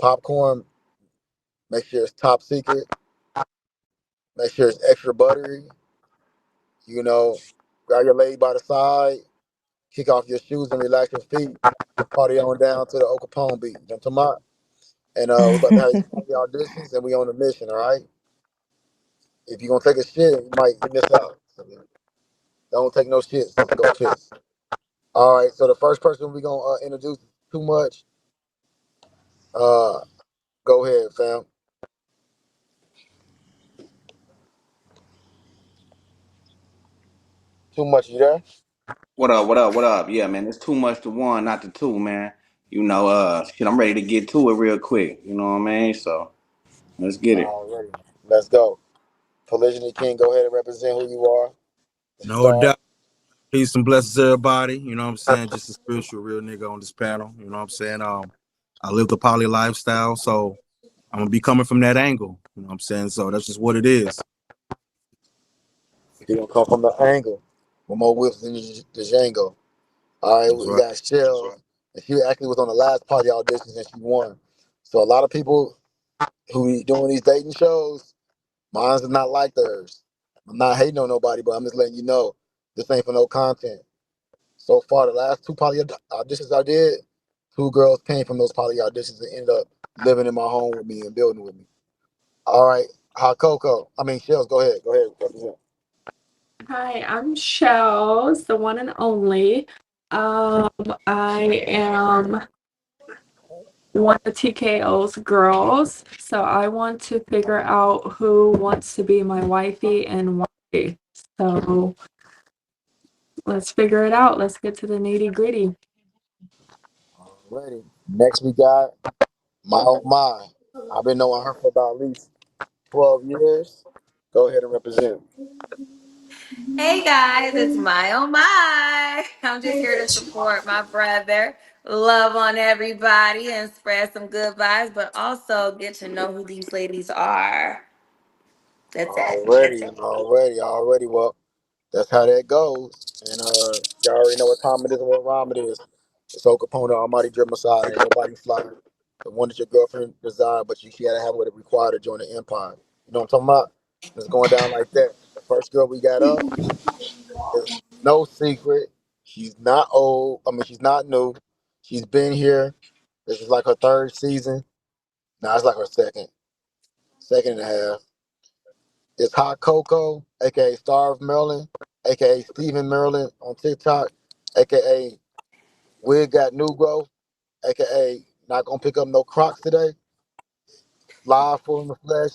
Popcorn, make sure it's top secret. Make sure it's extra buttery. You know, grab your lady by the side, kick off your shoes and relax your feet. Party on down to the Al Capone beat. You know what I'm talking about? And we're about to have these party auditions, and we on a mission. All right. If you're gonna take a shit, you miss out. So, don't take no shit. So go piss. All right. So the first person we gonna introduce too much. Uh, go ahead, fam. Too much. You there? What up? What up? What up? Yeah, man, it's too much to one, not to two, man. Shit, I'm ready to get to it real quick. You know what I mean? So let's get it. Already. Let's go. Polygyny King, go ahead and represent who you are. The No star. doubt. Peace and blessings to everybody. You know what I'm saying? Just a spiritual real nigga on this panel. You know what I'm saying? I live the poly lifestyle, so I'm gonna be coming from that angle. You know what I'm saying? So that's just what it is. He gonna come from the angle. With more whips than the Django. All right, That's we right. got Shell. And she actually was on the last party auditions and she won. So a lot of people who be doing these dating shows, mine's is not like theirs. I'm not hating on nobody, but I'm just letting you know this ain't for no content. So far, the last two poly auditions I did, two girls came from those poly auditions and ended up living in my home with me and building with me. All right, Hot CoCo. I mean, Shells, go ahead. Go ahead. Represent. Hi, I'm Shells, the one and only. Um, I am one of TKO's girls, so I want to figure out who wants to be my wifey and why. So let's figure it out. Let's get to the nitty gritty. Ready. Next, we got My Oh My. I've been knowing her for about at least 12 years. Go ahead and represent. Hey guys, it's my oh my. I'm just here to support my brother, love on everybody, and spread some good vibes, but also get to know who these ladies are. That's it. Already. Well, that's how that goes. And y'all already know what time it is and what rhyme it is. It's Al Capone, Almighty Drip Messiah. Ain't nobody fly. The one that your girlfriend desired, but she gotta have what it required to join the empire. You know what I'm talking about? It's going down like that. The first girl we got up is no secret. She's not old. I mean, she's not new. She's been here. This is like her third season. Now it's like her second and a half. It's Hot CoCo, aka Star of Maryland, aka Stephen Maryland on TikTok, aka Wig Got New Growth, aka Not Gonna Pick Up No Crocs Today. Live full in the flesh,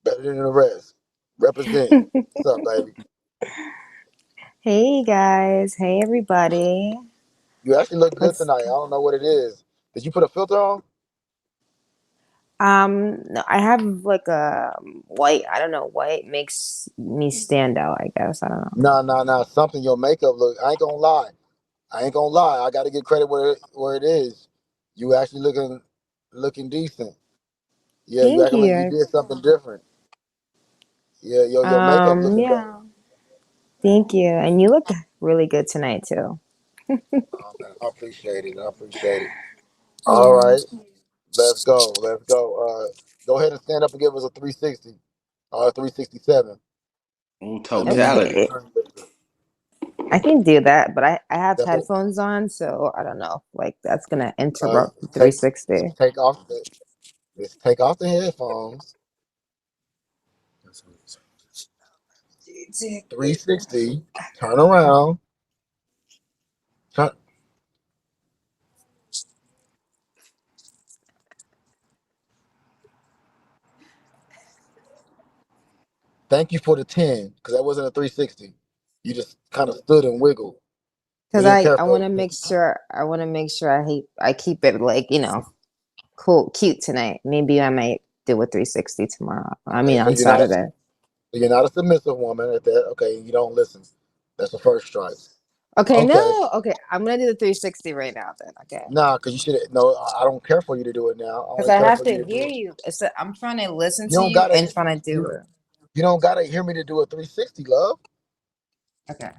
better than the rest. Represent. What's up, baby? Hey guys, hey everybody. You actually look good What's tonight. I don't know what it is. Did you put a filter on? no, I have like a white, I don't know, white makes me stand out, I guess. I don't know. Nah. Something your makeup look. I ain't gonna lie. I gotta give credit where it is. You actually looking decent. Yeah, you Thank acting like you. you did something different. Yeah, your makeup looking better. Yeah. Thank you. And you look really good tonight too. Oh, man, I appreciate it. I appreciate it. All Yeah. right, let's go. Let's go. Go ahead and stand up and give us a 360 or a 367. Ooh, Let's do something totality. Okay. different. I can do that, but I have That's what, headphones on, so I don't know. Like that's gonna uh, interrupt the take 360. take off the take off the headphones. 360. Turn around. Turn, Thank you for the 10, because that wasn't a 360. You just kind of stood and wiggled. We Because didn't I, care I for wanna make sure I keep it like, cool, cute tonight. Maybe I might do a 360 tomorrow. I Okay, mean, on Saturday. so you're not a submissive woman at that. Okay, you don't listen. That's the first strike. Okay, Okay, no, okay. I'm gonna do the 360 right now then. Okay, nah, because you should. No, I don't care for you to do it now. I because only I care have for you to to do hear it. you. I'm trying to listen You to don't you gotta. and trying to do You it. you don't gotta hear me to do a 360, love. Okay.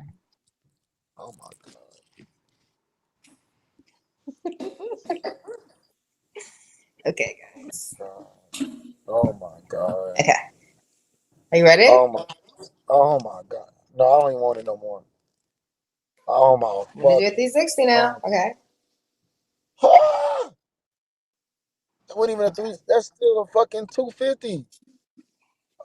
Oh my god. Okay, guys. God. Oh my god. Okay, are you ready? Oh my. Oh my god. No, I don't even want it no more. Oh my I'm gonna do a fucking. 360 now. Oh. Okay. Ah! It wasn't even a three. That's still a fucking 250.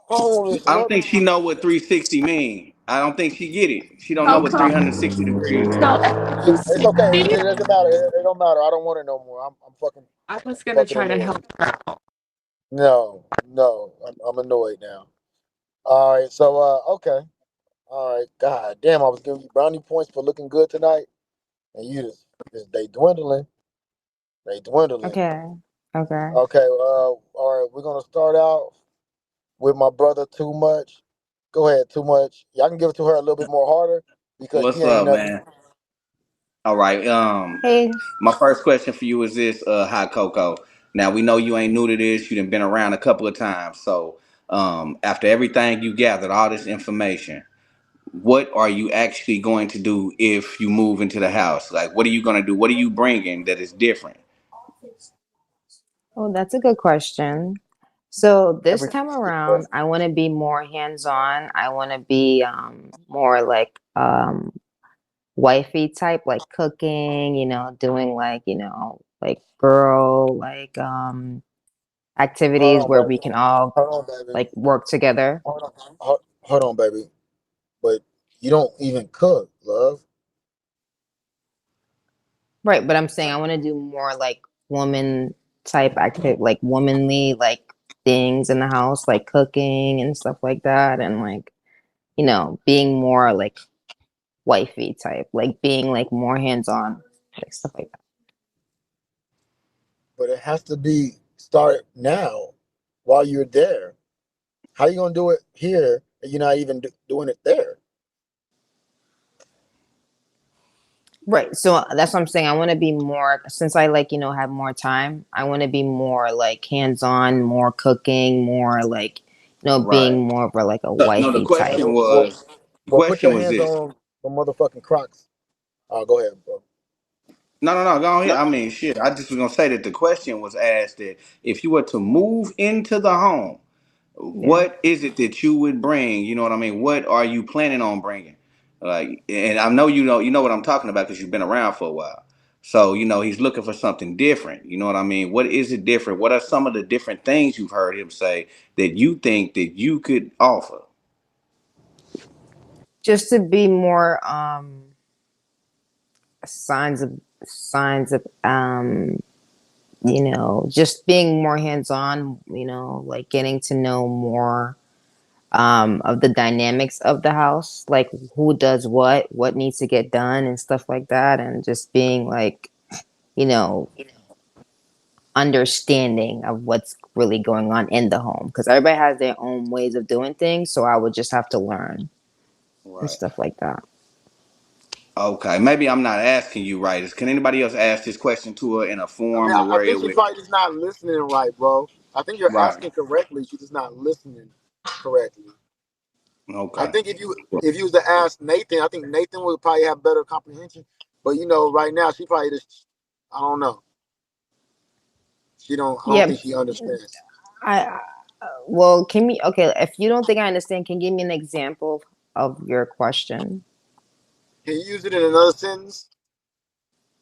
Oh, this I don't love. think she know what 360 mean. I don't think she get it. She don't know what Coco. 360 degrees So mean. at It's okay. It 360, doesn't matter. It don't matter. I don't want it no more. I'm fucking I was gonna fucking try to annoyed. help her out. No, no. I'm annoyed now. All right. So okay. All right. God damn. I was giving you brownie points for looking good tonight, and you just they dwindling. They dwindling. Okay. Okay. Okay. All right. We're gonna start out with my brother. Too much. Go ahead. Too much. Y'all can give it to her a little bit more harder because she What's ain't up, never. man? All right. Hey. My first question for you is this, Hot Coco. Now we know you ain't new to this. You done been around a couple of times. So, after everything you gathered, all this information, what are you actually going to do if you move into the house? Like, what are you going to do? What are you bringing that is different? Oh, that's a good question. So this Everything time is good around, question. I want to be more hands-on. I want to be more like wifey type, like cooking, doing like, like girl like Hold activities on, where we baby. can all Hold on, baby. like work together. Hold on. Hold on, baby. But you don't even cook, love. Right, but I'm saying I want to do more like woman type activity, like womanly like things in the house, like cooking and stuff like that, and like being more like wifey type, like being like more hands on, like stuff like that. But it has to be started now while you're there. How you gonna do it here and you're not even doing it there? Right. So that's what I'm saying. I want to be more, since I like, have more time, I want to be more like hands on, more cooking, more like, Right. being more of a like a No, the wifey type. question Well, was, the well, put question your was hands this. on the motherfucking Crocs. Go ahead, bro. No, go ahead. No, I mean, shit. I just was gonna say that the question was asked that if you were to move into the home, Yeah. what is it that you would bring? You know what I mean? What are you planning on bringing? Like, and I know you know what I'm talking about because you've been around for a while. So he's looking for something different. You know what I mean? What is it different? What are some of the different things you've heard him say that you think that you could offer? Just to be more signs of signs of just being more hands on, like getting to know more of the dynamics of the house, like who does what needs to get done and stuff like that, and just being like, you know, understanding of what's really going on in the home because everybody has their own ways of doing things. So I would just have to learn and Right. stuff like that. Okay. Maybe I'm not asking you right. Can anybody else ask this question to her in a I mean, form to I where think it she would? probably just not listening right, bro. I think you're Right. asking correctly. She's just not listening correctly. I Okay. think if you was to ask Nathan, I think Nathan would probably have better comprehension. But right now she probably just I don't know. She don't. I don't Yeah, think she understands. I well, can we okay, if you don't think I understand, can you give me an example of your question? Can you use it in another sentence?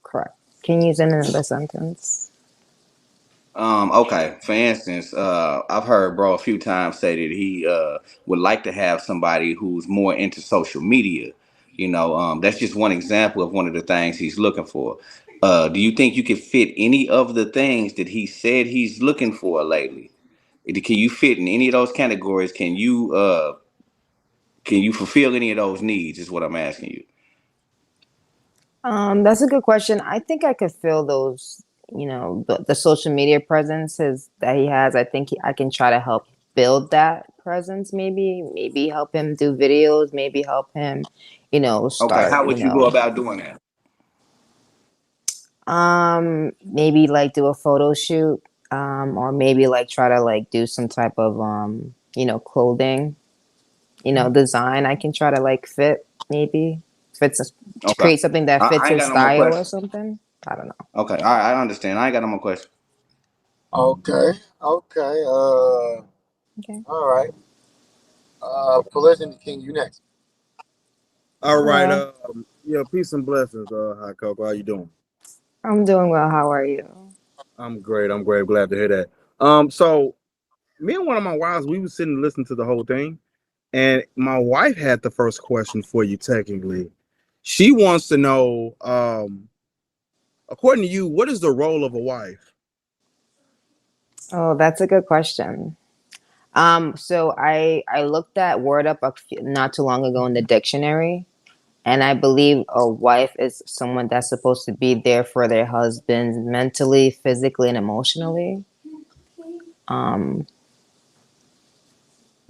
Correct. Can you use it in another sentence? Okay. For instance, I've heard bro a few times say that he would like to have somebody who's more into social media. That's just one example of one of the things he's looking for. Do you think you could fit any of the things that he said he's looking for lately? Can you fit in any of those categories? Can you fulfill any of those needs? Is what I'm asking you. That's a good question. I think I could feel those, the social media presence that he has. I think I can try to help build that presence, maybe help him do videos, maybe help him, Okay. start, How would you go about doing that? maybe like do a photo shoot, or maybe like try to like do some type of, clothing, design. I can try to like fit, maybe fits, to Okay. create something that I fits ain't his got no more style or questions. something. I don't know. Okay. All right. I understand. I ain't got no more questions. Okay. Okay. Okay. All right. Polygyny King, you next. All right. Hello. Yeah, peace and blessings. Hot CoCo, how you doing? I'm doing well. How are you? I'm great. I'm great. Glad to hear that. So me and one of my wives, we was sitting and listening to the whole thing, and my wife had the first question for you. Technically, she wants to know, according to you, what is the role of a wife? Oh, that's a good question. So I looked that word up not too long ago in the dictionary, and I believe a wife is someone that's supposed to be there for their husband mentally, physically, and emotionally. Um,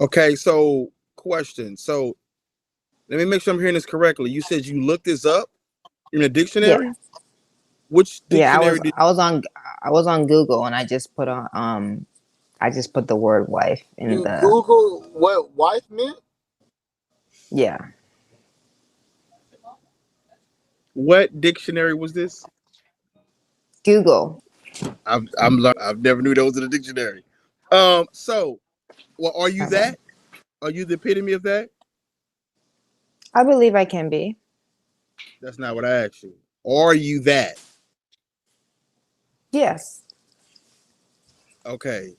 Okay, so question. So let me make sure I'm hearing this correctly. You said you looked this up in a yeah, dictionary. Which yeah. dictionary did? I was on Google, and I just put the word wife in You the Google what wife meant? yeah What dictionary was this? Google. I've never knew those in the dictionary. So, well, are you Okay, that? Are you the epitome of that? I believe I can be. That's not what I asked you. Are you that? Yes, Okay.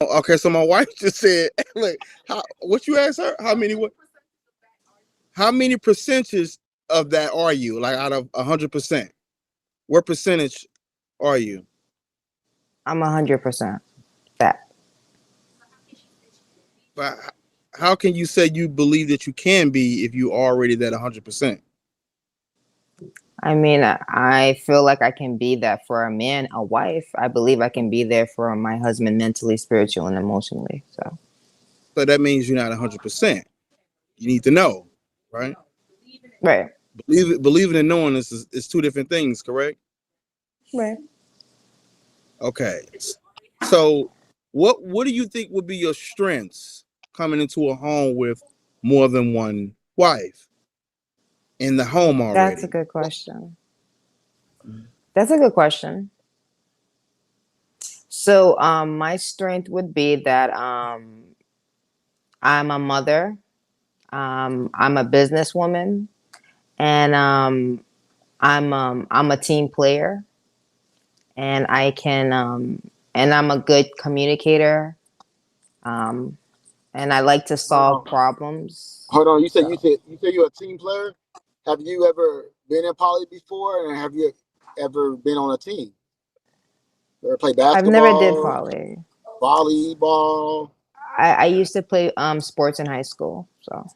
Okay. So my wife just said, "Look, what you asked her? How many percentages of that are you? Like out of 100%, what percentage are you? I'm 100% that. But how can you say you believe that you can be if you already that 100%? I mean, I feel like I can be that for a man, a wife. I believe I can be there for my husband mentally, spiritual, and emotionally. So, So that means you're not 100%. You need to know, right? right, Believing and knowing is two different things, correct? right. Okay. So what do you think would be your strengths coming into a home with more than one wife in the home That's a already? good question. That's a good question. So, my strength would be that I'm a mother. I'm a businesswoman, and I'm a team player, and and I'm a good communicator. Um, and I like to Hold solve on. problems. Hold on. So You said you're a team player. Have you ever been in poly before, and have you ever been on a team? Ever play I've never did basketball, poly. volleyball? I used to play sports in high school, so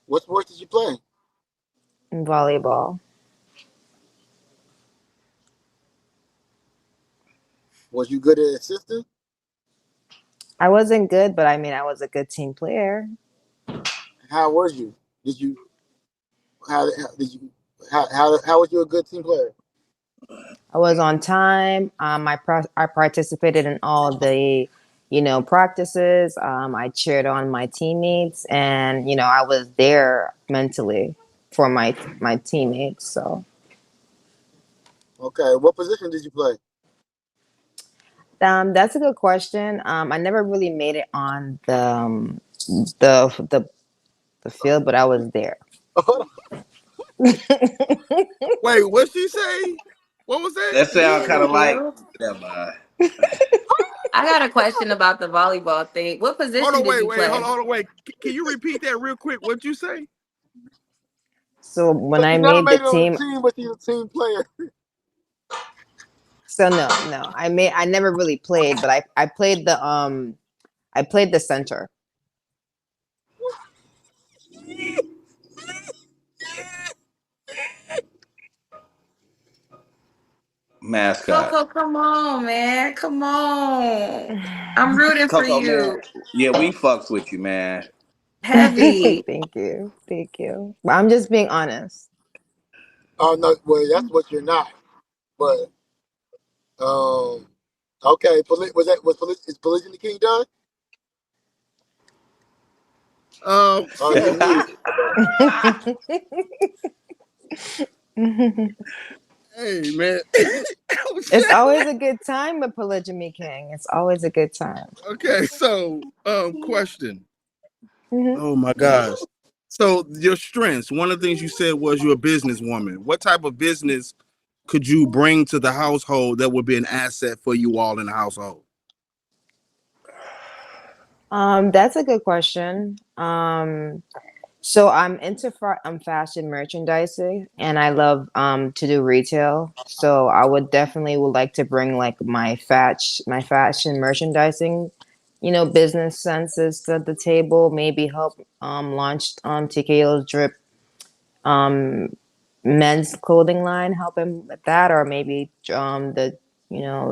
What sports did you play? volleyball. Was you good at assisting? I wasn't good, but I mean, I was a good team player. How was you? Did you how did you how was you a good team player? I was on time. I participated in all the, practices. I cheered on my teammates, and I was there mentally for my teammates. So Okay, what position did you play? that's a good question. I never really made it on the the the field, but I was there. Wait, what she say? What was that? That sound The kind of like. field. Never mind. I got a question about the volleyball thing. What Hold position on, did you hold play? on, wait. Can you repeat that real quick? What'd you say? So when So I you never made made the it on a team, team, but you a team player. so no, I never really played, but I played the center. Mascot. Coco, come on, man. Come on. I'm rooting for Coco, man. you. Yeah, we fucks with you, man. Heavy. Thank you. But I'm just being honest. Oh no, well that's what you're not. But um, okay, is Polygyny King done? Oh, he muted. Okay. Hey man. It's always a good time with Polygamy King. It's always a good time. Okay, so question. Hmm. Oh my gosh. So your strengths. One of the things you said was you're a businesswoman. What type of business could you bring to the household that would be an asset for you all in the household? That's a good question. So I'm fashion merchandising and I love to do retail. So I would definitely would like to bring like my fashion merchandising, business senses to the table, maybe help launch TKO's drip um men's clothing line, help him with that, or maybe the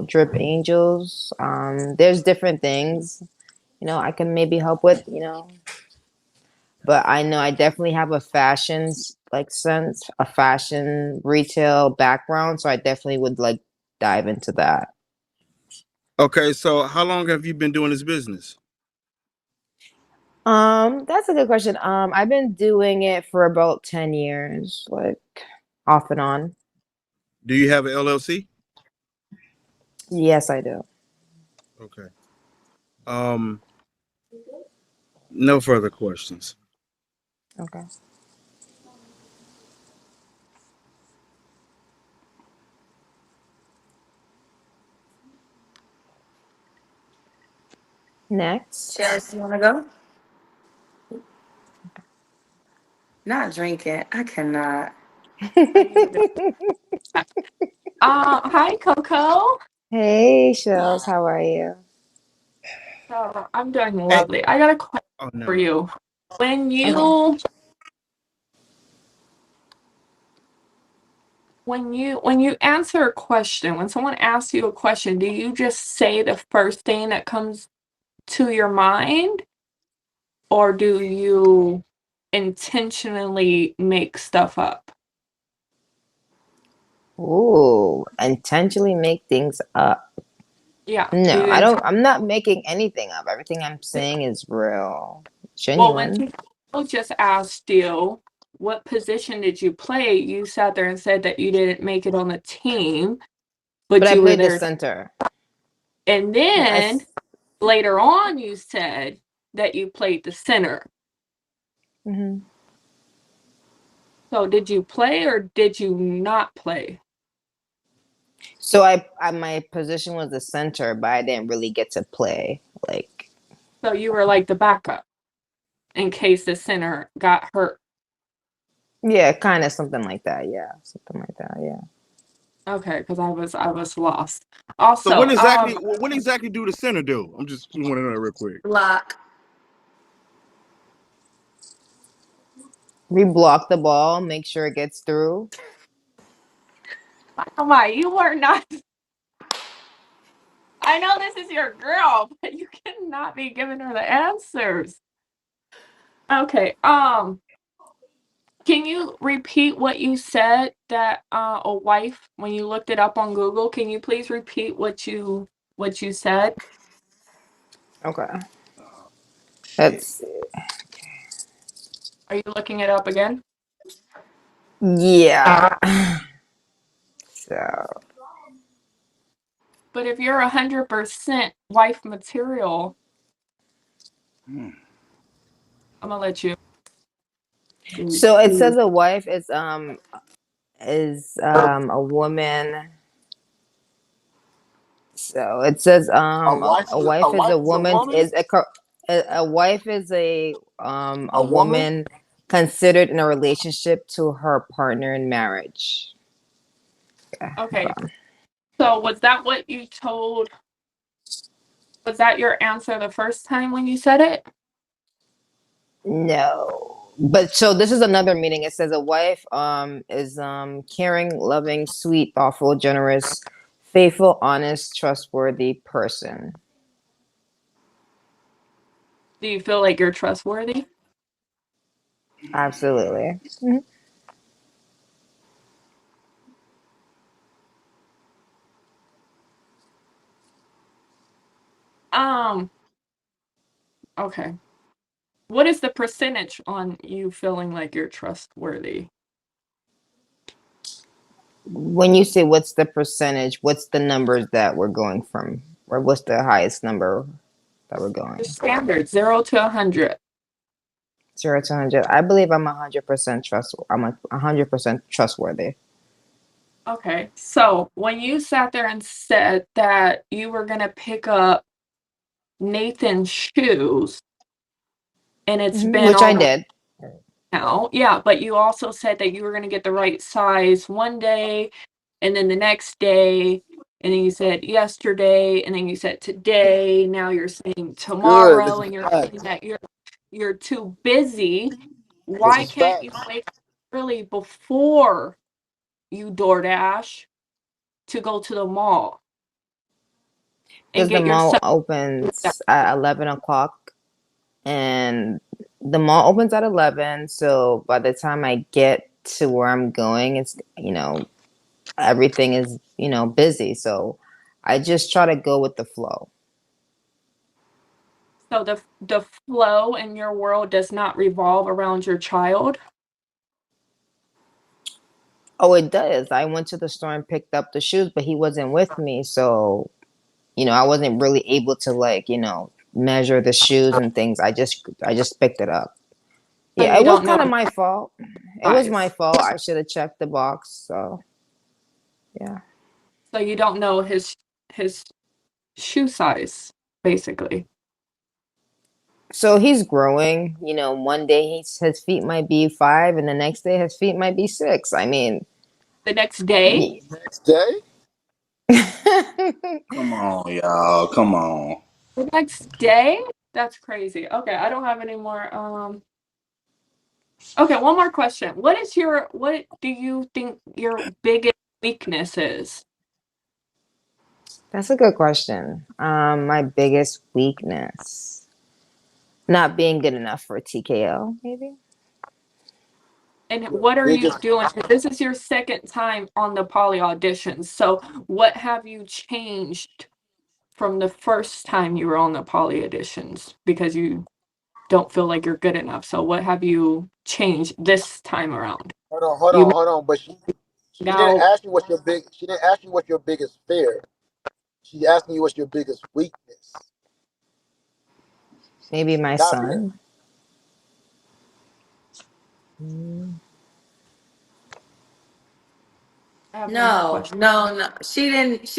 drip angels. There's different things, I can maybe help with, but I know I definitely have a fashion like sense, a fashion retail background, so I definitely would like dive into that. Okay, so how long have you been doing this business? That's a good question. I've been doing it for about 10 years, like off and on. Do you have an LLC? Yes, I do. Okay. Um, no further questions. Okay. Next. Chelsea, you wanna go? Not drinking. I cannot. Hi, Coco. Hey, Shells, how are you? So I'm doing Hey, lovely. I got a question oh for no. you. When Okay. you when you answer a question, when someone asks you a question, do you just say the first thing that comes to your mind, or do you intentionally make stuff up? Ooh, intentionally make things up. Yeah. Do No, you I don't. intentionally? I'm not making anything up. Everything I'm saying is real, Well, when genuine. people just asked you, what position did you play? You sat there and said that you didn't make it on the team, But but I you were played the there. center. And I then later on, you said that you played the center. mhm. So did you play or did you not play? So my position was the center, but I didn't really get to play. Like, So you were like the backup in case the center got hurt. yeah, kind of something like that. Yeah, something like that. Yeah. Okay, because I was lost. So Also, what exactly do the center do? I'm just want to know real quick. Block. We block the ball, make sure it gets through. oh my, you were not. I know this is your girl, but you cannot be giving her the answers. Okay. Can you repeat what you said that a wife when you looked it up on Google? Can you please repeat what you said? Okay. Oh, shit. That's Are you looking it up again? yeah. So But if you're 100% wife material, Hmm. I'm gonna let you. so it says a wife is a woman. So it says a wife is a woman is a wife is a woman considered in a relationship to her partner in marriage. Okay, Okay. hold on. So was that what you told? Was that your answer the first time when you said it? No. But so this is another meaning. It says a wife is caring, loving, sweet, thoughtful, generous, faithful, honest, trustworthy person. Do you feel like you're trustworthy? Absolutely. Mhm. Um, okay. What is the percentage on you feeling like you're trustworthy? When you say what's the percentage, what's the numbers that we're going from, or what's the highest number that we're The going? standard 0 to 100. 0 to 100. I believe I'm 100% trust. I'm 100% trustworthy. Okay, so when you sat there and said that you were gonna pick up Nathan's shoes, and it's been Which I over did. now, yeah, but you also said that you were gonna get the right size one day, and then the next day, and then you said yesterday, and then you said today. Now you're saying Good. This tomorrow, is and you're saying facts. that you're too busy. This Why is can't you facts. wake up early before you DoorDash to go to the mall and Because the get mall yourself that? opens at 11 o'clock, and the mall opens at 11. So by the time I get to where I'm going, it's, everything is, busy. So I just try to go with the flow. So the flow in your world does not revolve around your child. Oh, it does. I went to the store and picked up the shoes, but he wasn't with me. So, I wasn't really able to, like, measure the shoes and things. I just picked it up. So Yeah, you it was don't know kind of his my fault. It was my size. fault. I should have checked the box. So, yeah. So you don't know his shoe size, basically. So he's growing. One day his feet might be 5, and the next day his feet might be 6. I mean, The next day, Next day. Come on, y'all. Come on. the next day, that's crazy. Okay, I don't have any more. Okay, one more question. What do you think your biggest weakness is? That's a good question. My biggest weakness, not being good enough for TKO, maybe. And Your what are you biggest. doing? This is your second time on the poly auditions. So what have you changed from the first time you were on the poly auditions because you don't feel like you're good enough? So what have you changed this time around? Hold on. Hold You on. Hold on. But she didn't now ask you what's your big. She didn't ask you what's your biggest fear. She's asking you what's your biggest weakness. Maybe my Not being. son. Mm. I have one more No, question. no, no. She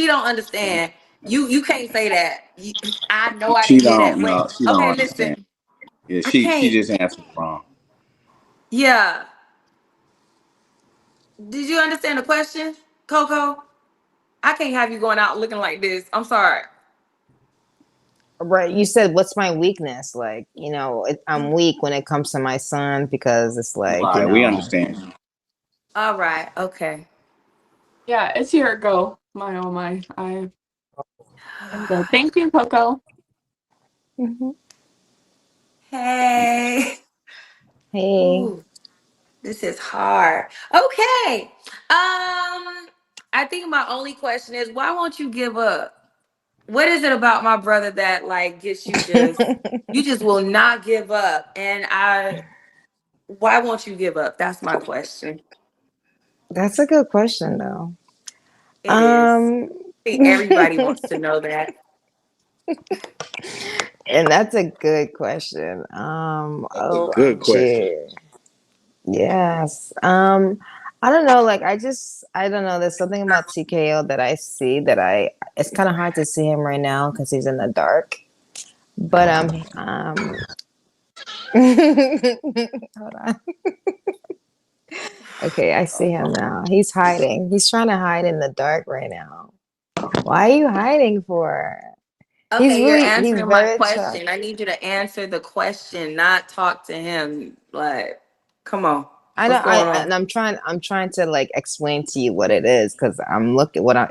don't understand. You can't say that. I know I She didn't hear don't that. know. Wait. She don't Okay, understand. listen. Yeah, I she can't. just answered wrong. Yeah. Did you understand the question, Coco? I can't have you going out looking like this. I'm sorry. Right. You said, what's my weakness? Like, I'm weak when it comes to my son because it's like, Right, we understand. All right. Okay. Yeah, it's your go. My oh my. I'm good. Thank you, Coco. Mhm. Hey. Hey. Ooh, this is hard. Okay. I think my only question is why won't you give up? What is it about my brother that like gets you just will not give up? And I why won't you give up? That's my question. That's a good question, though. It is. Um, I think everybody and wants to know that. that's a good question. That's a good question. OMG. Yes. I don't know. Like, I don't know. There's something about TKO that I see that it's kind of hard to see him right now because he's in the dark. But, hold on. Okay, I see him now. He's hiding. He's trying to hide in the dark right now. Why are you hiding for? Okay, you're He's answering my very question. I attractive. need you to answer the question, not talk to him. Like, come on. I know. What's going And on? I'm trying to like explain to you what it is because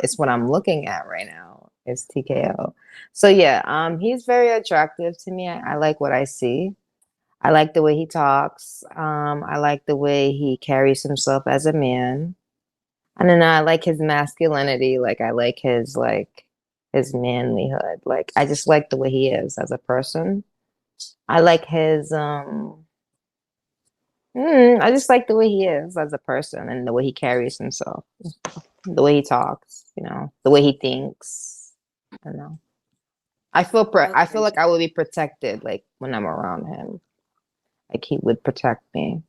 it's what I'm looking at right now. It's TKO. So yeah, he's very attractive to me. I like what I see. I like the way he talks. I like the way he carries himself as a man. I don't know. I like his masculinity. Like I like his manlyhood. Like I just like the way he is as a person. I like his I just like the way he is as a person and the way he carries himself. the way he talks, the way he thinks. I don't know. I feel Okay. like I would be protected, like when I'm around him. Like he would protect me.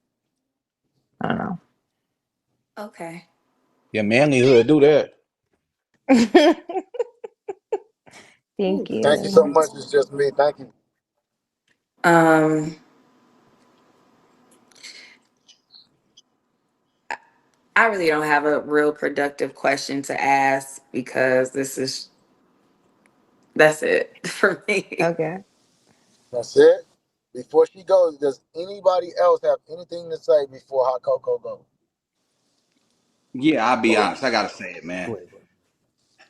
I don't know. Okay. Yeah, manlyhood do that. Thank Thank you so you. much. It's just me. Thank you. Um, I really don't have a real productive question to ask because that's it for me. Okay. That's it. Before she goes, does anybody else have anything to say before Hot Coco goes? Yeah, I'll be Go honest. I gotta say it, man. ahead, bro.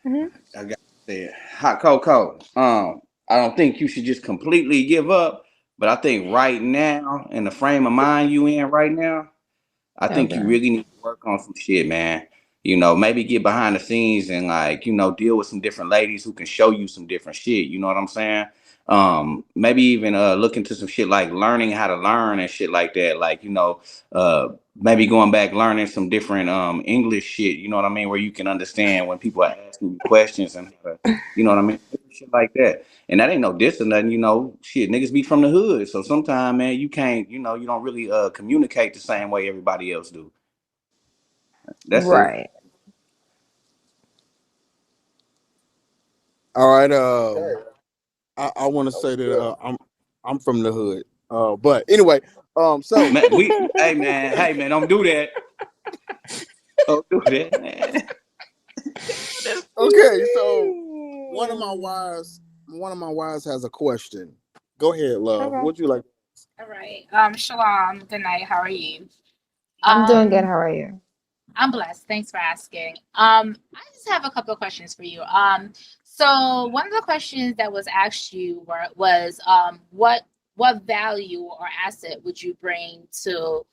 Hmm. I gotta say it. Hot Coco. I don't think you should just completely give up, but I think right now, in the frame of mind you in right now, I think you Okay. really need to work on some shit, man. Maybe get behind the scenes and deal with some different ladies who can show you some different shit. You know what I'm saying? Maybe even look into some shit like learning how to learn and shit like that. Maybe going back learning some different English shit. You know what I mean? Where you can understand when people are asking you questions and you know what I mean? Shit like that. And that ain't no diss or nothing, shit, niggas be from the hood. So sometimes, man, you can't, you don't really communicate the same way everybody else do. That's it. Right. All right. Okay, I want to that was say that good. I'm from the hood. But anyway, so Man, hey man, don't do that. Don't do that, man. okay, so one of my wives, has a question. Go ahead, love. Okay. Would you like? All right. Shalom. Good night. How are you? I'm doing good. Um, How are you? I'm blessed. Thanks for asking. I just have a couple of questions for you. So one of the questions that was asked you was what value or asset would you bring to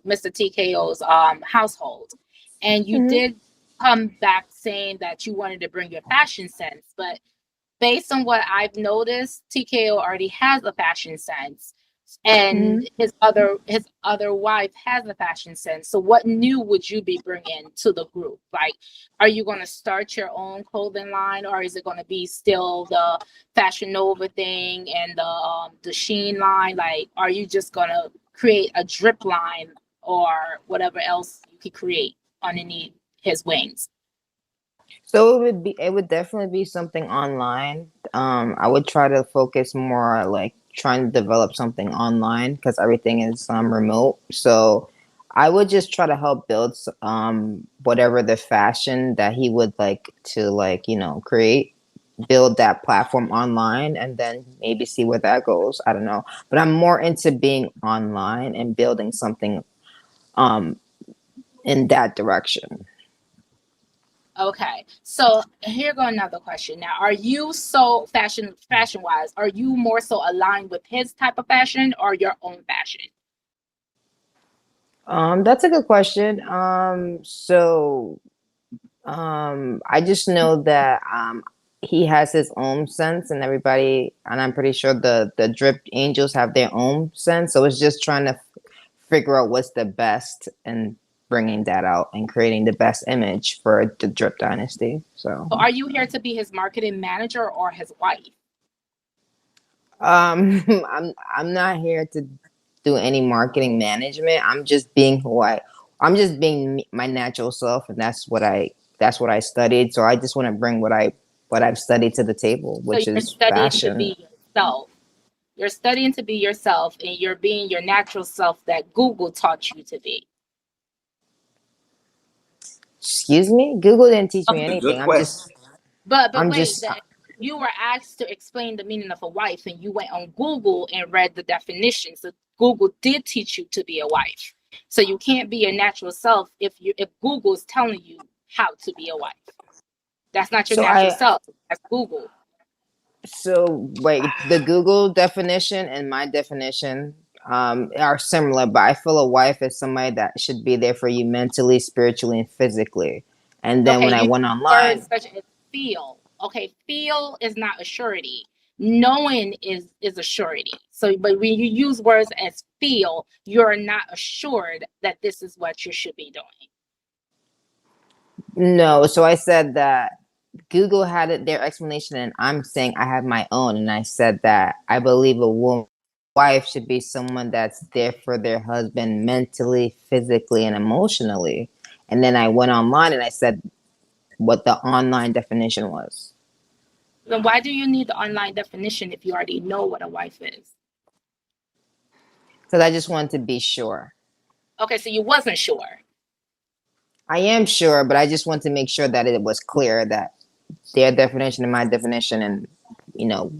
Mr. TKO's household? And you Hmm. did come back saying that you wanted to bring your fashion sense, but based on what I've noticed, TKO already has a fashion sense, Hmm. and his other wife has a fashion sense. So, what new would you be bringing to the group? Like, are you going to start your own clothing line, or is it going to be still the Fashion Nova thing and the Sheen line? Like, are you just going to create a drip line or whatever else you could create underneath his wings? So it would definitely be something online. I would try to focus more like trying to develop something online because everything is remote. So I would just try to help build whatever the fashion that he would like to create, build that platform online, and then maybe see where that goes. I don't know, but I'm more into being online and building something um in that direction. Okay, so here go another question. Now, are you so fashion wise? Are you more so aligned with his type of fashion or your own fashion? That's a good question. I just know that he has his own sense, and everybody, and I'm pretty sure the drip angels have their own sense. So it's just trying to figure out what's the best and bringing that out and creating the best image for the drip dynasty. So So, are you here to be his marketing manager or his wife? I'm not here to do any marketing management. I'm just being my natural self, and that's what I studied. So I just want to bring what I've studied to the table, So, which you're is studying to fashion. be yourself. You're studying to be yourself, and you're being your natural self that Google taught you to be. Excuse me, Google didn't teach me That's a good anything. question. But I'm wait, just you were asked to explain the meaning of a wife, and you went on Google and read the definition. So Google did teach you to be a wife. So you can't be your natural self if Google is telling you how to be a wife. That's not your so natural I self. That's Google. so wait. The Google definition and my definition are similar, but I feel a wife is somebody that should be there for you mentally, spiritually, and physically. And then Okay, when I you went use words online, such as feel. Okay, feel is not a surety. Knowing is a surety. So, but when you use words as feel, you're not assured that this is what you should be doing. No, so I said that Google had it, their explanation, and I'm saying I have my own. And I said that I believe a woman, wife should be someone that's there for their husband mentally, physically, and emotionally. And then I went online and I said what the online definition was. Then why do you need the online definition if you already know what a wife is? Because I just wanted to be sure. Okay, so you wasn't sure. I am sure, but I just want to make sure that it was clear that their definition and my definition and, you know,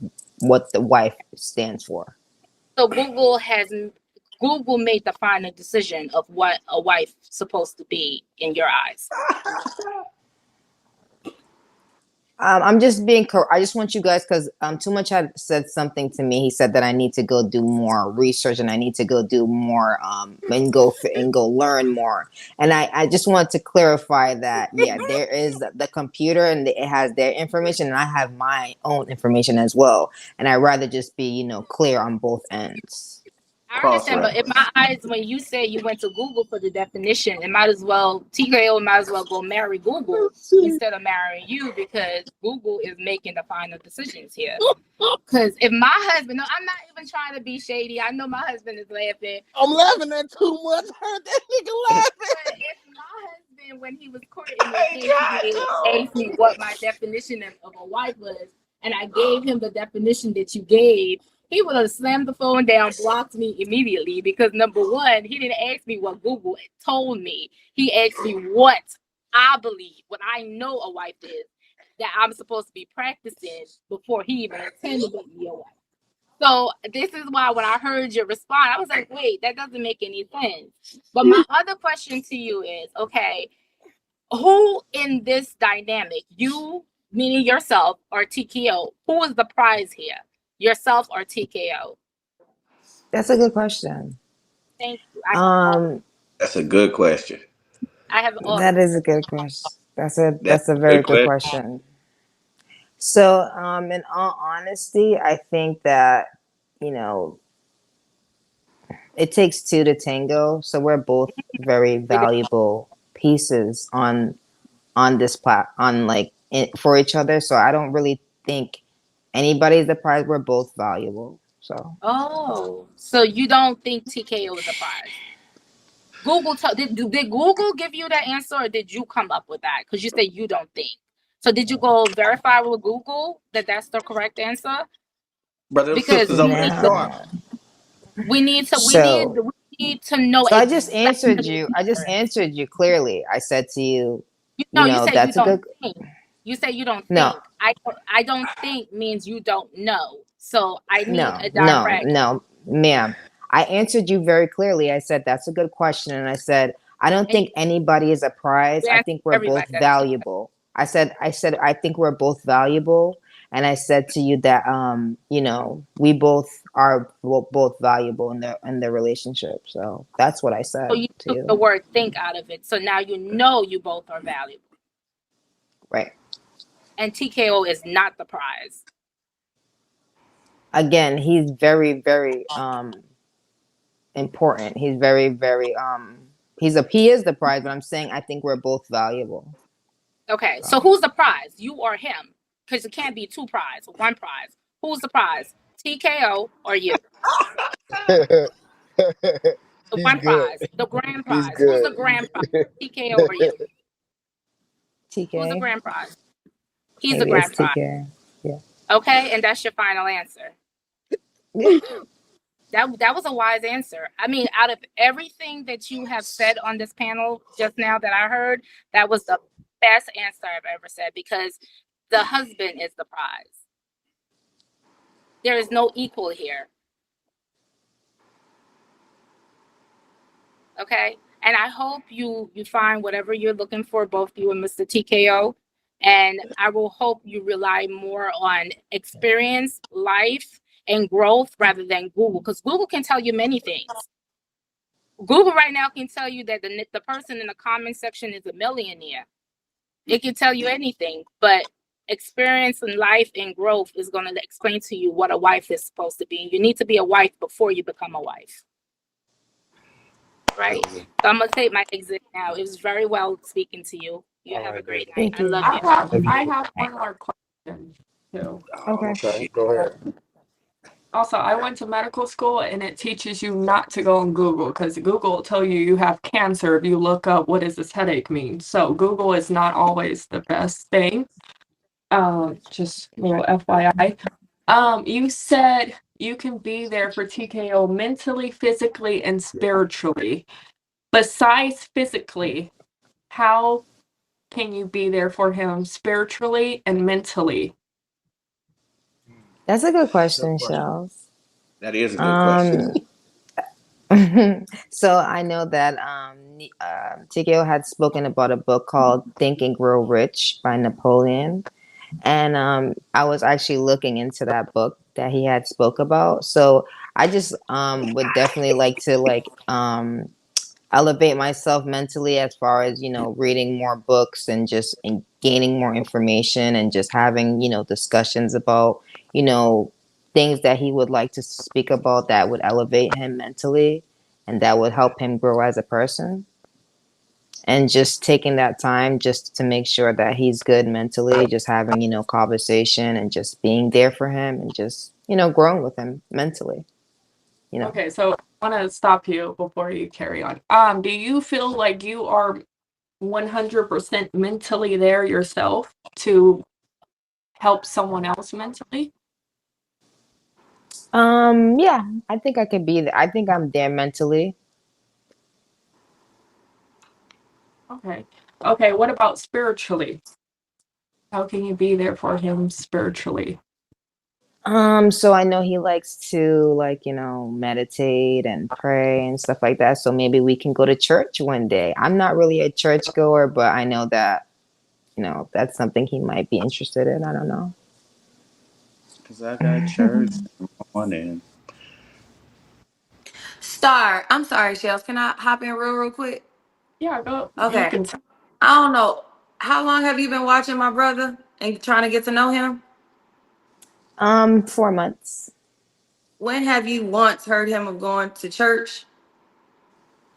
what the wife stands for. So Google made the final decision of what a wife supposed to be in your eyes. I'm just being. I just want you guys because Too Much had said something to me. He said that I need to go do more research and I need to go do more and go learn more. And I just want to clarify that yeah, there is the computer and it has their information and I have my own information as well. And I'd rather just be clear on both ends. I Cross understand, but in reference. my eyes, when you say you went to Google for the definition, it might as well TKO might as well go marry Google instead of marrying you because Google is making the final decisions here. Because if my husband, no, I'm not even trying to be shady. I know my husband is laughing. I'm laughing at Too Much. Heard that nigga laughing. But if my husband, when he was courting me, came to me and asked me what my definition of a wife was, and I gave him the definition that you gave, he would have slammed the phone down, blocked me immediately because number one, he didn't ask me what Google told me. He asked me what I believe, what I know a wife is, that I'm supposed to be practicing before he even intended to be a wife. So this is why when I heard your response, I was like, wait, that doesn't make any sense. But my other question to you is, okay, who in this dynamic, you, meaning yourself, or TKO, who is the prize here? Yourself or TKO? That's a good question. Thank you. That's a good question. I have That is a good question. That's That's a a very good good question. question. So, in all honesty, I think that, you know, it takes two to tango. So we're both very valuable pieces on this on like for each other. So I don't really think anybody's the prize. We're both valuable. So Oh, so you don't think TKO is a prize? Did Google give you that answer or did you come up with that? Because you say you don't think. So did you go verify with Google that that's the correct answer? Brother, them Because sisters over there sharp. now, we need to so know so I just answered exactly you. the I just answer. answered you clearly. I said to you, You say you that's a don't good think. You say you don't no. think. I don't think means you don't know. So I need No, a no, direct. no, ma'am. I answered you very clearly. I said that's a good question, and I said I don't And think anybody is a prize. you I ask think we're both everybody that. valuable. I said I think we're both valuable, and I said to you that we both are both valuable in the relationship. So that's what I So said you to took the you. word think out of it. So now you know you both are valuable. Right. And TKO is not the prize. Again, he's very, very important. He's very, very he is the prize, but I'm saying I think we're both valuable. Okay, so So who's the prize? You or him? Because it can't be two prize, one prize. Who's the prize? TKO or you? The He's one good. prize, the grand He's prize. Who's good. the grand prize? TKO or you? Who's the TK, grand prize? He's the maybe it's grand prize. TK. Yeah. Okay, and that's your final answer. Yeah. That was a wise answer. I mean, out of everything that you have said on this panel just now that I heard, that was the best answer I've ever said because the husband is the prize. There is no equal here. Okay, and I hope you find whatever you're looking for, both you and Mr. TKO, and I will hope you rely more on experience, life, and growth rather than Google, because Google can tell you many things. Google right now can tell you that the person in the comment section is a millionaire. It can tell you anything, but experience and life and growth is going to explain to you what a wife is supposed to be. You need to be a wife before you become a wife. Right? So I'm gonna take my exit now. It was very well speaking to you. You have a great night. Thank I love you. you. I have one more question too. Oh Okay. Okay, shit. go ahead. Also, I went to medical school and it teaches you not to go on Google because Google will tell you have cancer if you look up what does this headache mean. So Google is not always the best thing. Just a little FYI. You said you can be there for TKO mentally, physically, and spiritually. Besides physically, how can you be there for him spiritually and mentally? That's a good Good question, question. Shells. That is a good question. Um, so I know that TKO had spoken about a book called Think and Grow Rich by Napoleon. And I was actually looking into that book that he had spoke about. So I just would definitely like to elevate myself mentally as far as reading more books and just gaining more information and just having discussions about things that he would like to speak about that would elevate him mentally and that would help him grow as a person, and just taking that time just to make sure that he's good mentally, just having conversation and just being there for him and just growing with him mentally you know Okay, so I want to stop you before you carry on. Do you feel like you are 100% mentally there yourself to help someone else mentally? yeah, I think I could be there. I think I'm there mentally. Okay. Okay, what about spiritually? How can you be there for him spiritually? So I know he likes to meditate and pray and stuff like that. So maybe we can go to church one day. I'm not really a church goer, but I know that, that's something he might be interested in. I don't know. Cause I got church morning. Star, I'm sorry, Shells. Can I hop in real quick? Yeah, go. You Okay. can. I don't know. How long have you been watching my brother and trying to get to know him? 4 months. When have you once heard him of going to church?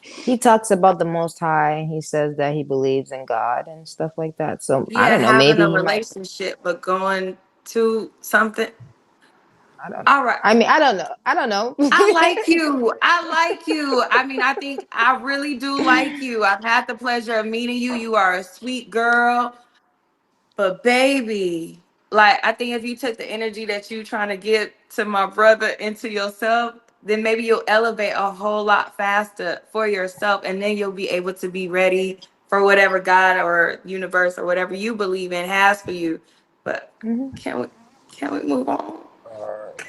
He talks about the Most High. He says that he believes in God and stuff like that. So I Yeah, don't know. having Maybe a he might. relationship, but going to something. I don't know. All right. I mean, I don't know. I don't know. I like you. I like you. I mean, I think I really do like you. I've had the pleasure of meeting you. You are a sweet girl. But baby, like I think if you took the energy that you trying to get to my brother into yourself, then maybe you'll elevate a whole lot faster for yourself, and then you'll be able to be ready for whatever God or universe or whatever you believe in has for you. But Mhm. can we can we move on? All right.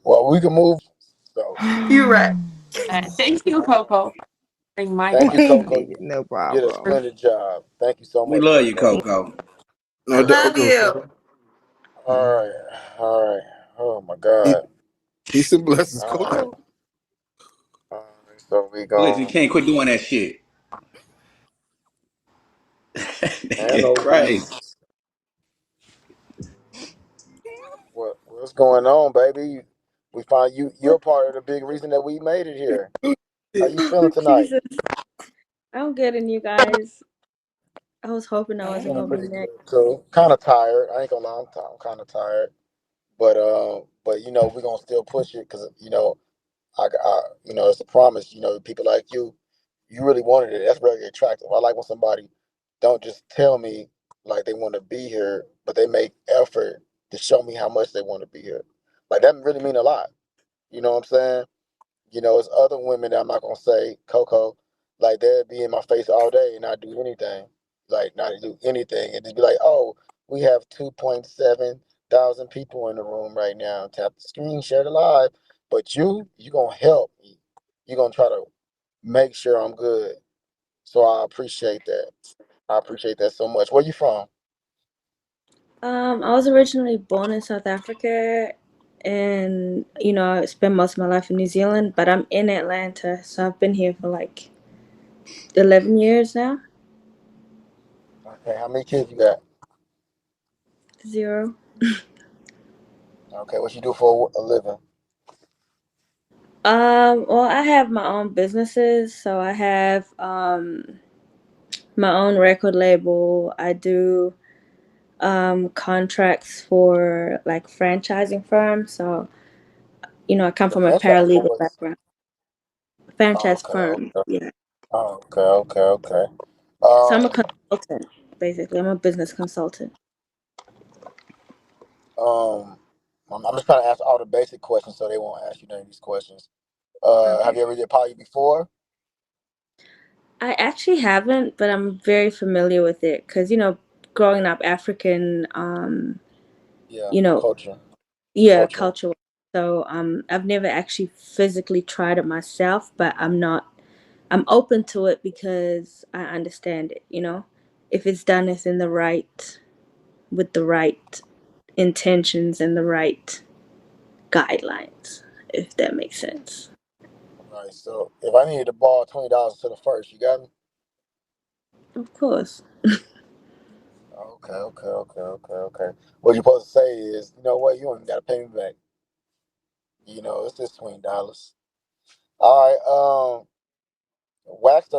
Well, we can move. So, You're right. Thank you, Coco. Bring my thank you, question. Coco. No You did a problem. splendid job. Thank you so We much, love you, Coco. Coco. I No, love go. you. All right. All right. Oh my Peace God. peace and blessings, All right. Coco. All right. So we Please, you going can't quit doing that shit. and Nigga, crazy. Elise. What's going on, baby? We find you. You're What? part of the big reason that we made it here. How you Oh, feeling tonight? Jesus. I'm good, and you guys? I was hoping I I'm wasn't feeling gonna be pretty next. good too. Kind of tired. I ain't gonna lie. I'm kind of tired. But we're gonna still push it because it's a promise. People like you really wanted it. That's very attractive. I like when somebody don't just tell me like they want to be here, but they make effort to show me how much they want to be here. Like that really mean a lot. You know what I'm saying? It's other women that I'm not gonna say Coco, like they'd be in my face all day and not do anything, like not do anything, and just be like, "Oh, we have 2.7 thousand people in the room right now. Tap the screen, share the live." But you gonna help me. You gonna try to make sure I'm good. So I appreciate that. I appreciate that so much. Where you from? I was originally born in South Africa, and I spent most of my life in New Zealand, but I'm in Atlanta, so I've been here for like 11 years now. Okay, how many kids you got? 0. Okay, what you do for a living? Well, I have my own businesses, so I have my own record label. I do contracts for like franchising firms. So, I come The from a franchise paralegal was. background. Oh, Franchise okay, firm, okay, yeah. oh, okay, okay, okay. So I'm a Um, consultant, basically. I'm a business consultant. um, I'm just trying to ask all the basic questions so they won't ask you none of these questions. Have Okay. you ever did poly before? I actually haven't, but I'm very familiar with it because, growing up African, Yeah, you know, culture, yeah, cultural. culture. So I've never actually physically tried it myself, but I'm open to it because I understand it. If it's done within with the right intentions and the right guidelines, if that makes sense. Right. So if I needed to borrow $20 to the first, you got me? Of course. Okay, okay, okay, okay, okay. What you supposed to say is, you know what, you ain't gotta pay me back. It's just $20. All right. Waxed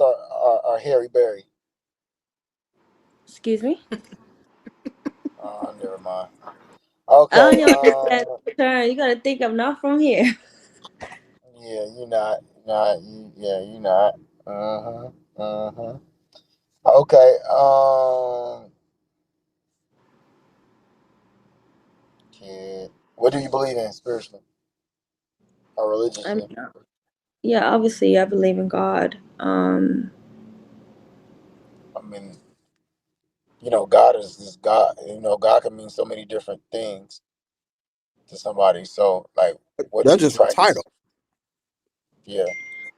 or Harry Berry. Excuse me? Never mind. Oh, Okay. your that turn. You gotta think I'm not from here. Yeah, you're not. Yeah, you're not. Uh huh. Uh huh. Okay. Kid, what do you believe in spiritually or I mean, religiously? yeah, obviously I believe in God. I mean, God is God. God can mean so many different things to somebody. So, like, what do That's you just a title. practice? Yeah.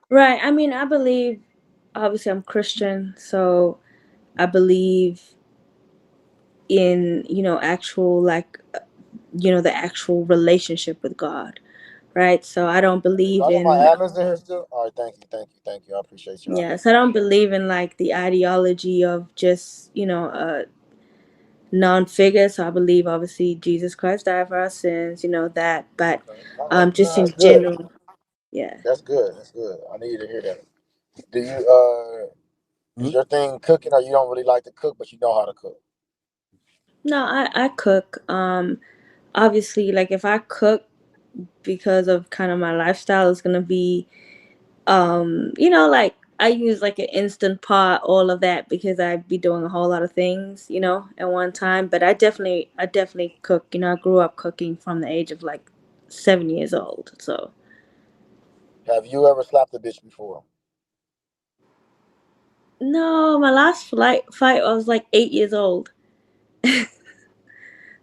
Right. I mean, I believe obviously I'm Christian, so I believe in, actual like the actual relationship with God, right? So I don't Do believe I know my in admins in here still? All right. Thank you. Thank you. Thank you. I appreciate y'all. yeah, so I don't believe in like the ideology of just, a non-figure. So I believe obviously Jesus Christ died for our sins, that, but Okay. All right. just No, in that's good. general, yeah. That's good. That's good. I need to hear that. Do you Hmm? is your thing cooking, or you don't really like to cook, but you know how to cook? No, I cook. Obviously, like if I cook because of kind of my lifestyle, it's gonna be like I use like an instant pot, all of that because I'd be doing a whole lot of things, at one time. But I definitely cook. I grew up cooking from the age of like 7 years old. So Have you ever slapped a bitch before? no, my last fight I was like 8 years old.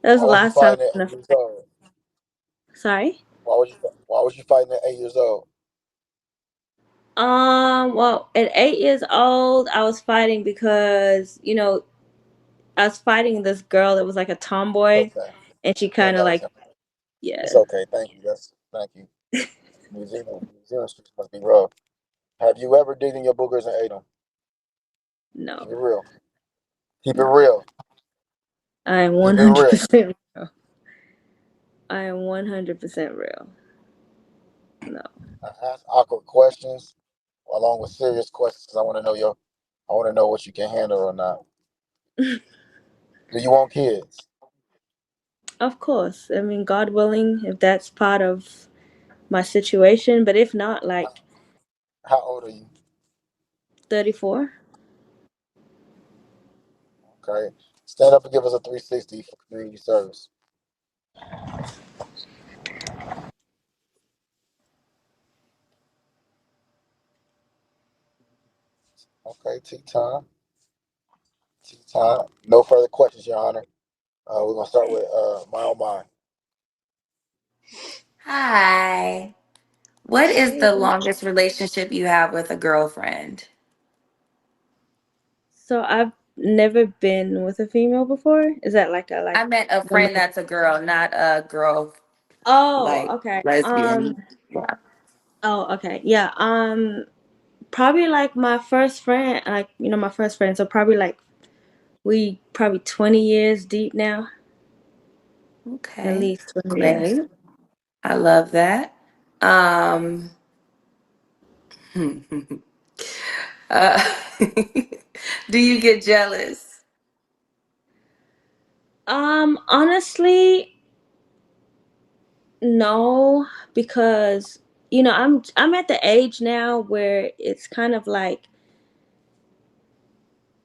That was Why the was you last time. fighting at 8 years old? Sorry. Why was you fighting at 8 years old? Well, at 8 years old, I was fighting because I was fighting this girl that was like a It's tomboy, okay. and she You ain't kind of gotta like, tell me. It's yeah, okay. Thank you. Thank you. New Zealand streets must be rough. Have you ever digged in your boogers and ate them? no. Keep it real. Keep it No, real. I am Keep it real. 100% real. I am 100% real. No. I ask awkward questions along with serious questions because I want to know what you can handle or not. Do you want kids? Of course. I mean, God willing, if that's part of my situation, but if not, like How old are you? 34. Okay. Stand up and give us a 360 for community service. Okay, tea time. Tea time. No further questions, Your Honor. We're gonna start with my oh my. Hi. What is Hey. the longest relationship you have with a girlfriend? So I've never been with a female before. Is that like a I meant a woman? friend that's a girl, not a girl Oh, like okay. lesbian. Yeah. Oh, okay. Yeah. Probably like my first friend, like my first friend. So probably like we probably 20 years deep now. At Okay. least 20 years. Great. I love that. Um uh, Do you get jealous? Honestly, no, because I'm at the age now where it's kind of like,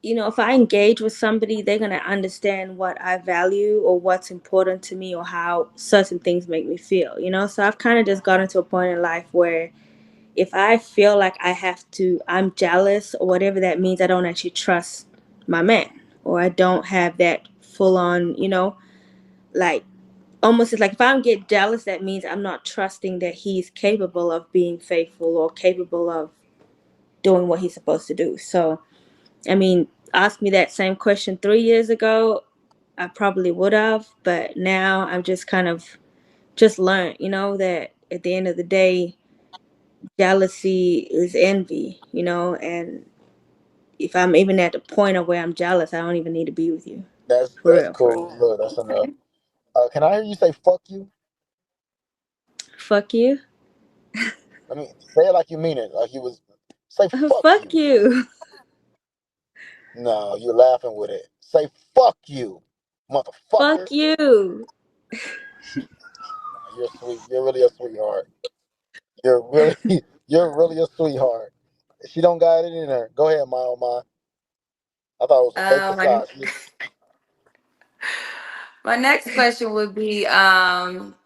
if I engage with somebody, they're gonna understand what I value or what's important to me or how certain things make me feel, So I've kind of just gotten to a point in life where if I feel like I'm jealous or whatever that means, I don't actually trust my man, or I don't have that full on, like almost it's like if I get jealous, that means I'm not trusting that he's capable of being faithful or capable of doing what he's supposed to do. So, I mean, ask me that same question 3 years ago, I probably would have, but now I'm just kind of just learned, that at the end of the day, jealousy is envy, and if I'm even at the point of where I'm jealous, I don't even need to be with you. For That's real, for real. cool. Look, that's enough. Can I hear you say "fuck you"? Fuck you. I mean, say it like you mean it. Like you was say "fuck Fuck you." you. No, you're laughing with it. Say "fuck you," motherfucker. Fuck you. Nah, you're sweet. You're really a sweetheart. You're really, you're really a sweetheart. She don't got it in her. Go ahead, my oh my. I thought it was a fake My facade. My next question would be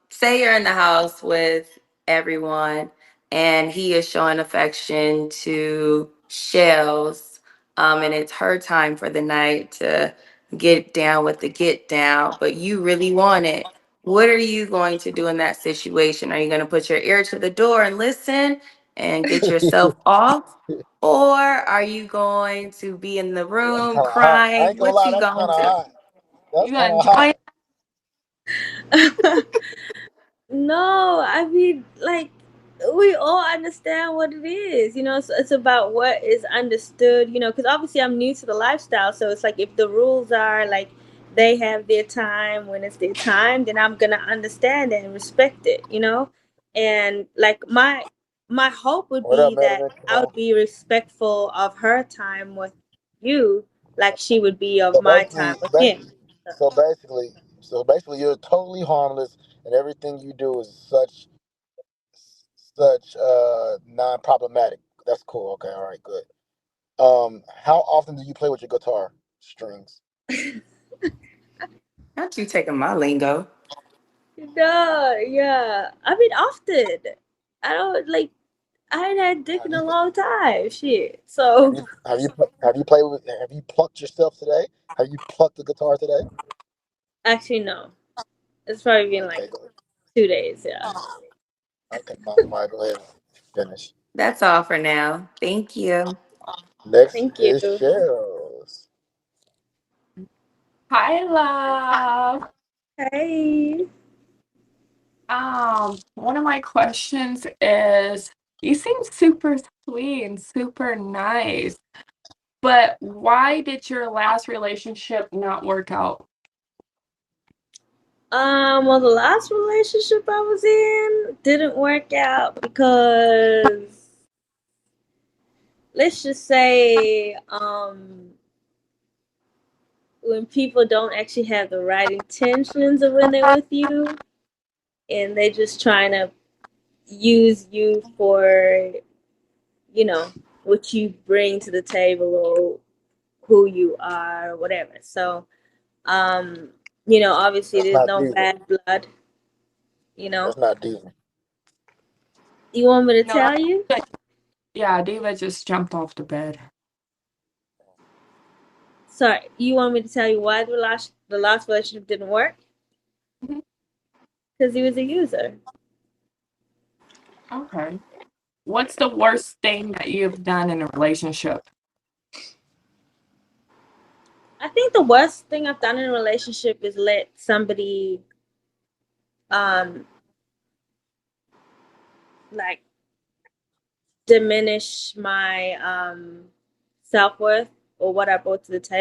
say you're in the house with everyone and he is showing affection to Shells, and it's her time for the night to get down with the get down, but you really want it. What are you going to do in that situation? Are you going to put your ear to the door and listen and get yourself off? Or are you going to be in the That's room kind of hot. I crying? ain't gonna What lie. you That's going kind of to do? hot. That's You kind gonna of hot. join? No, I mean, like, we all understand what it is, it's about what is understood, because obviously I'm new to the lifestyle. So it's like if the rules are like they have their time when it's their time, then I'm gonna understand it and respect it. And like my hope would What up, be that Melvin? I Come on. would be respectful of her time with you, like she would be of So my basically, time with him. so basically, you're totally harmless, and everything you do is such non-problematic. That's cool. Okay, all right, good. How often do you play with your guitar strings? Not you taking my lingo. No, yeah. I mean, often. I don't like. I ain't had dick Have in you a long time. Shit. So have you plucked yourself today? Have you plucked the guitar today? actually, no. It's probably been like Okay, go ahead. 2 days. Yeah. Okay, my go ahead. Finish. That's all for now. Thank you. Next Thank is you. Cheryl's. Hi, love. Hey. One of my questions is, you seem super sweet and super nice, but why did your last relationship not work out? Well, the last relationship I was in didn't work out because let's just say, when people don't actually have the right intentions of when they're with you, and they just trying to use you for what you bring to the table or who you are or whatever. So obviously That's there's not no diva. bad blood. you know That's not diva. you want me to No, tell you? yeah, Diva just jumped off the bed. Sorry, you want me to tell you why the last relationship didn't work? Mhm. Because he was a user. Okay. What's the worst thing that you've done in a relationship? I think the worst thing I've done in a relationship is let somebody um like diminish my self-worth or what I brought to the table.